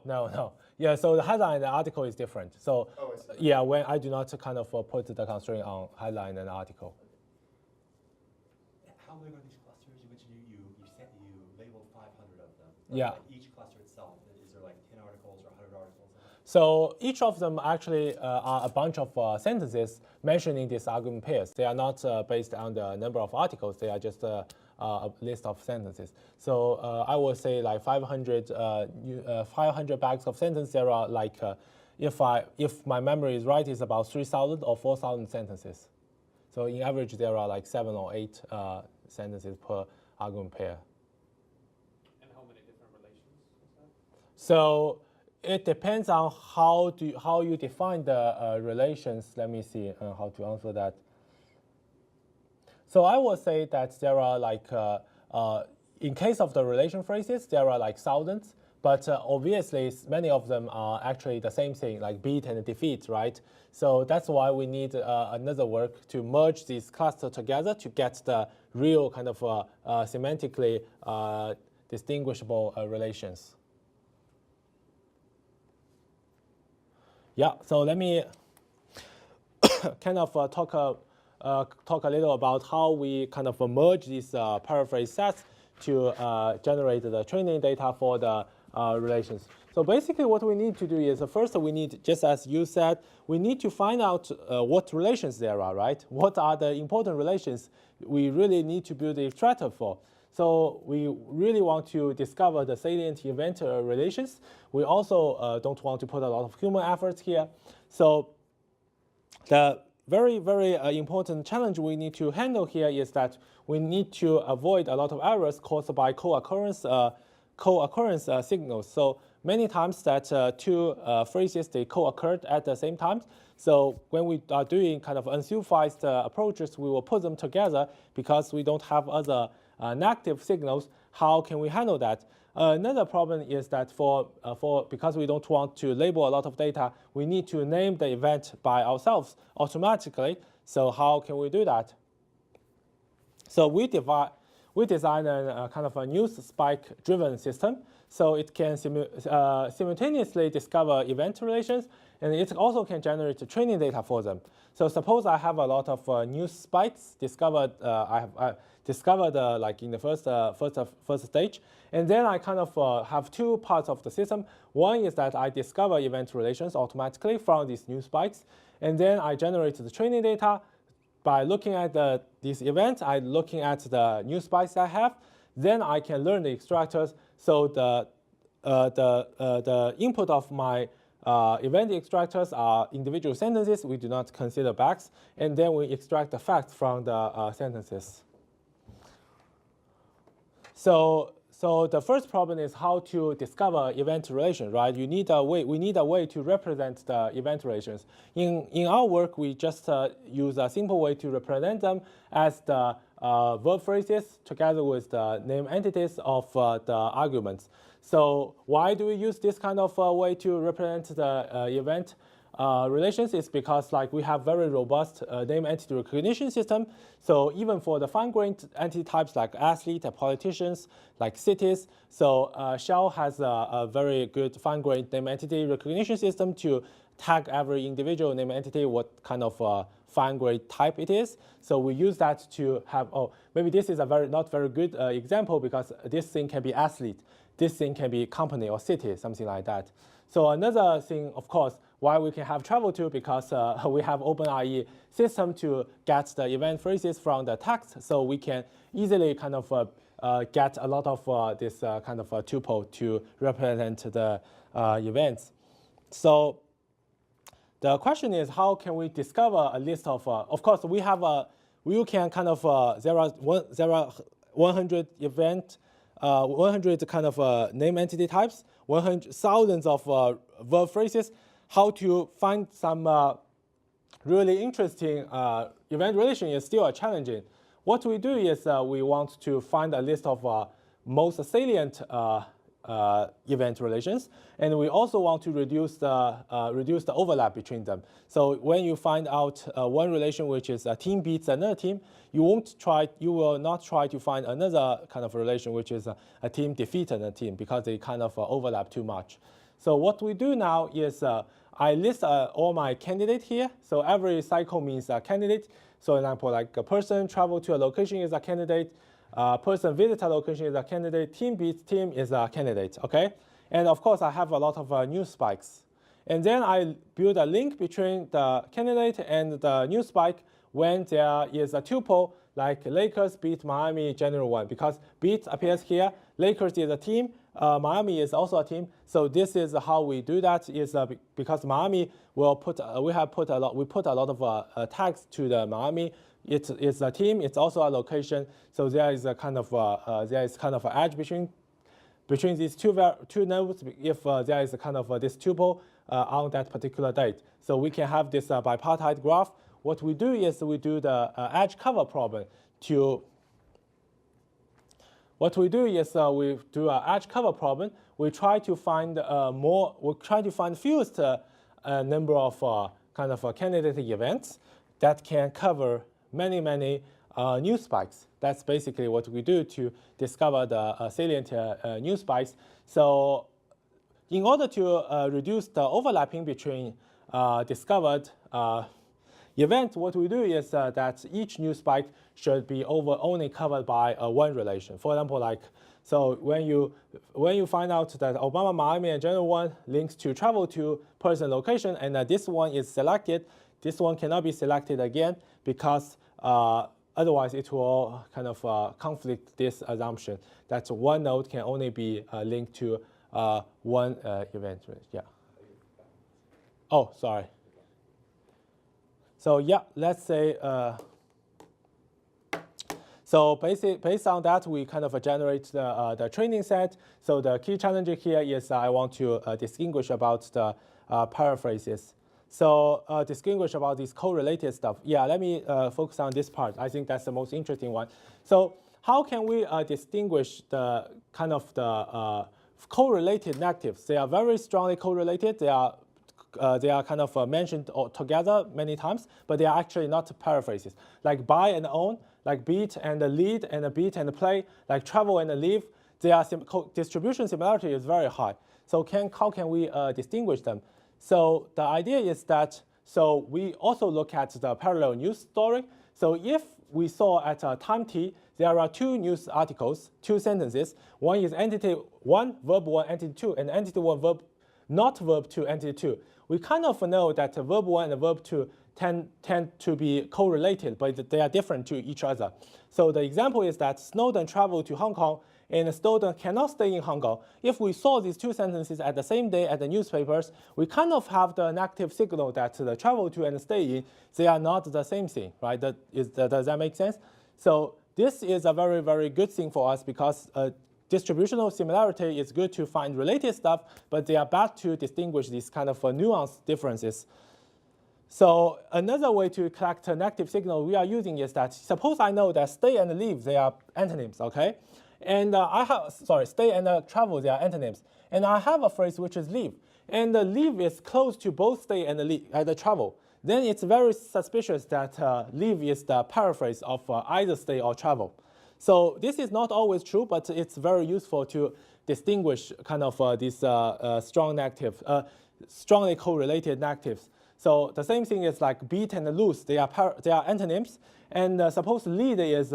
Yeah, so the headline and the article is different. So I see. yeah, when I do not kind of put the constraint on headline and article. How big are these clusters? You mentioned you labeled 500 of them. Yeah. Like each cluster itself, is there like 10 articles or 100 articles? So each of them actually are a bunch of sentences mentioning these argument pairs. They are not based on the number of articles. They are just a list of sentences. So I would say like 500 bags of sentences. There are like, if my memory is right, it's about 3,000 or 4,000 sentences. So in average, there are like 7 or 8 sentences per argument pair. And how many different relations is that? So it depends on how you define the relations. Let me see how to answer that. So I would say that there are like, in case of the relation phrases, there are like thousands, but obviously many of them are actually the same thing, like beat and defeat, right? So that's why we need another work to merge these clusters together to get the real kind of semantically distinguishable relations. Yeah, so let me kind of talk a little about how we kind of merge these paraphrase sets to generate the training data for the relations. So basically what we need to do is first we need, just as you said, we need to find out what relations there are, right? What are the important relations we really need to build the extractor for? So we really want to discover the salient event relations. We also don't want to put a lot of human efforts here. So the very important challenge we need to handle here is that we need to avoid a lot of errors caused by co-occurrence co-occurrence signals. So many times that two phrases, they co-occurred at the same time. So when we are doing kind of unsupervised approaches, we will put them together because we don't have other negative signals. How can we handle that? Another problem is that because we don't want to label a lot of data, we need to name the event by ourselves automatically. So how can we do that? So we design a kind of a NewsSpike-driven system. So it can simultaneously discover event relations, and it also can generate training data for them. So suppose I have a lot of news spikes discovered. I discovered like in the first stage, and then I kind of have two parts of the system. One is that I discover event relations automatically from these news spikes, and then I generate the training data by looking at these events. I'm looking at the news spikes I have. Then I can learn the extractors. So the input of my event extractors are individual sentences. We do not consider bags. And then we extract the facts from the sentences. So the first problem is how to discover event relations, right? We need a way to represent the event relations. In our work, we just use a simple way to represent them as the verb phrases together with the name entities of the arguments. So why do we use this kind of way to represent the event relations? Is because like we have very robust name entity recognition system. So even for the fine-grained entity types like athletes, politicians, like cities, so Shell has a very good fine-grained name entity recognition system to tag every individual name entity what kind of fine-grained type it is. So we use that to have, maybe this is a not very good example because this thing can be athlete, this thing can be company or city, something like that. So another thing, of course, why we can have travel to, because we have OpenRE system to get the event phrases from the text, so we can easily kind of get a lot of this kind of tuple to represent the events. So the question is, how can we discover a list of course, we can kind of, there are 100 event, 100 kind of name entity types, thousands of verb phrases. How to find some really interesting event relation is still challenging. What we do is we want to find a list of most salient event relations, and we also want to reduce the overlap between them. So when you find out one relation which is a team beats another team, you will not try to find another kind of relation which is a team defeats another team because they kind of overlap too much. So what we do now is I list all my candidates here. So every cycle means a candidate. So for example, like a person travel to a location is a candidate. Person visit a location is a candidate. Team beats team is a candidate, okay? And of course, I have a lot of news spikes. And then I build a link between the candidate and the news spike when there is a tuple, like Lakers beat Miami General 1, because beat appears here. Lakers is a team. Miami is also a team. So this is how we do that. Is because Miami will put we put a lot of tags to the Miami. It's a team. It's also a location. So there is a kind of an edge between these two nodes if there is a kind of this tuple on that particular date. So we can have this bipartite graph. What we do is we do the edge cover problem to. What we do is we do an edge cover problem. We try to find fewest number of kind of candidate events that can cover many news spikes. That's basically what we do to discover the salient news spikes. So in order to reduce the overlapping between discovered events, what we do is that each news spike should be only covered by one relation. For example, like, so when you find out that Obama, Miami, and General 1 links to travel to person location, and this one is selected, this one cannot be selected again because otherwise it will kind of conflict this assumption that one node can only be linked to one event. Yeah. Oh, sorry. So yeah, let's say. So based on that, we kind of generate the training set. So the key challenge here is I want to distinguish about the paraphrases. So distinguish about this correlated stuff. Yeah, let me focus on this part. I think that's the most interesting one. So how can we distinguish the kind of the correlated negatives? They are very strongly correlated. They are kind of mentioned together many times, but they are actually not paraphrases. Like buy and own, like beat and lead and beat and play, like travel and leave, their distribution similarity is very high. So how can we distinguish them? So the idea is that, so we also look at the parallel news story. So if we saw at time t, there are two news articles, two sentences. One is entity 1, verb 1, entity 2, and entity 1, verb, not verb 2, entity 2. We kind of know that verb 1 and verb 2 tend to be correlated, but they are different to each other. So the example is that Snowden traveled to Hong Kong, and Snowden cannot stay in Hong Kong. If we saw these two sentences at the same day at the newspapers, we kind of have the negative signal that the travel to and stay in, they are not the same thing, right? Does that make sense? So this is a very, very good thing for us because distributional similarity is good to find related stuff, but they are bad to distinguish these kind of nuanced differences. So another way to collect a negative signal we are using is that, suppose I know that stay and leave, they are antonyms, okay? And stay and travel, they are antonyms. And I have a phrase which is leave. And leave is close to both stay and the travel. Then it's very suspicious that leave is the paraphrase of either stay or travel. So this is not always true, but it's very useful to distinguish kind of these strong negative, strongly correlated negatives. So the same thing is like beat and lose, they are antonyms. And suppose lead is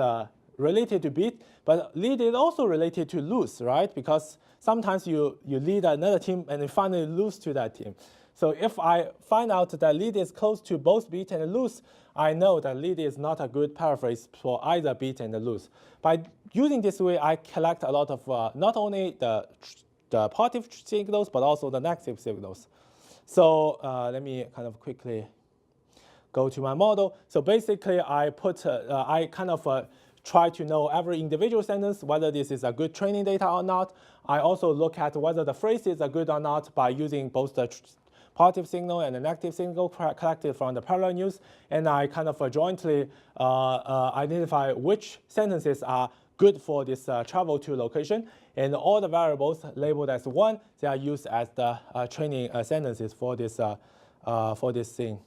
related to beat, but lead is also related to lose, right? Because sometimes you lead another team and you finally lose to that team. So if I find out that lead is close to both beat and lose, I know that lead is not a good paraphrase for either beat and lose. By using this way, I collect a lot of not only the positive signals, but also the negative signals. So let me kind of quickly go to my model. So basically, I kind of try to know every individual sentence, whether this is a good training data or not. I also look at whether the phrases are good or not by using both the positive signal and the negative signal collected from the parallel news. And I kind of jointly identify which sentences are good for this travel to location. And all the variables labeled as 1, they are used as the training sentences for this thing,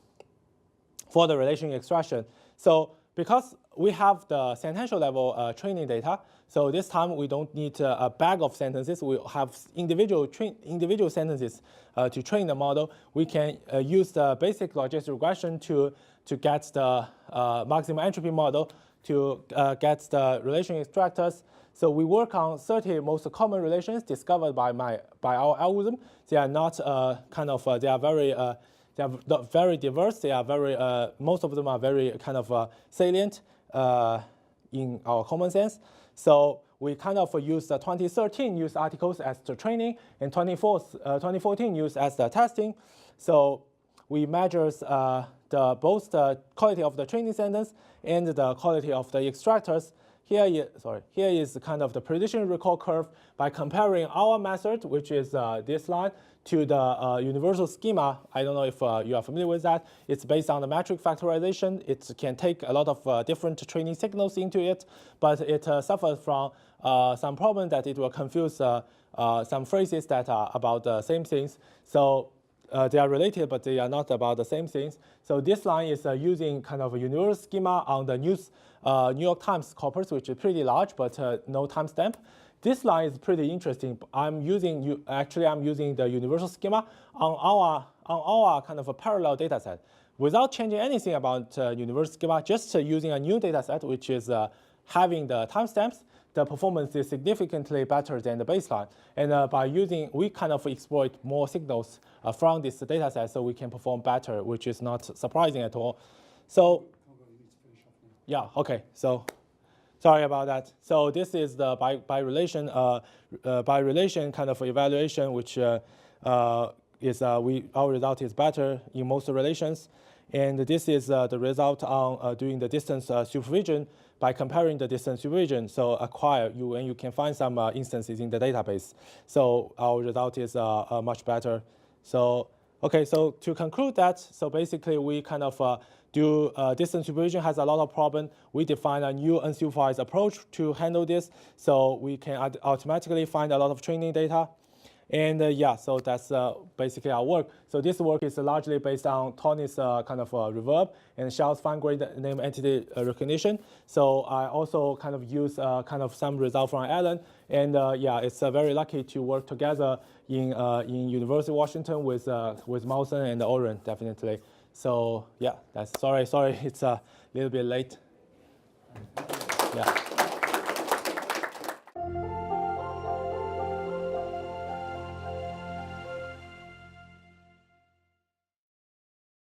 for the relation extraction. So because we have the sentential level training data, so this time we don't need a bag of sentences. We have individual sentences to train the model. We can use the basic logistic regression to get the maximum entropy model to get the relation extractors. So we work on 30 most common relations discovered by our algorithm. They are not they are very diverse. They are very most of them are very kind of salient in our common sense. So we kind of use the 2013 news articles as the training and 2014 news as the testing. So we measure both the quality of the training sentence and the quality of the extractors. Here is kind of the prediction recall curve by comparing our method, which is this line, to the universal schema. I don't know if you are familiar with that. It's based on the metric factorization. It can take a lot of different training signals into it, but it suffers from some problem that it will confuse some phrases that are about the same things. So they are related, but they are not about the same things. So this line is using kind of a universal schema on the New York Times corpus, which is pretty large, but no timestamp. This line is pretty interesting. I'm using the universal schema on our kind of a parallel data set without changing anything about universal schema, just using a new data set, which is having the timestamps. The performance is significantly better than the baseline. And by we kind of exploit more signals from this data set so we can perform better, which is not surprising at all. So, yeah, okay, so sorry about that. So this is the by relation kind of evaluation, which our result is better in most relations. And this is the result on doing the distance supervision by comparing the distance supervision, so and you can find some instances in the database. So our result is much better. So okay, so to conclude that, so basically we kind of do distance supervision has a lot of problem. We define a new unsupervised approach to handle this, so we can automatically find a lot of training data. And yeah, so that's basically our work. So this work is largely based on Tony's kind of reverb and Xiao's fine-grained name entity recognition. So I also kind of use kind of some result from Alan. And yeah, it's very lucky to work together in University of Washington with Mausen and Oren, definitely. So yeah, that's sorry, it's a little bit late. Yeah.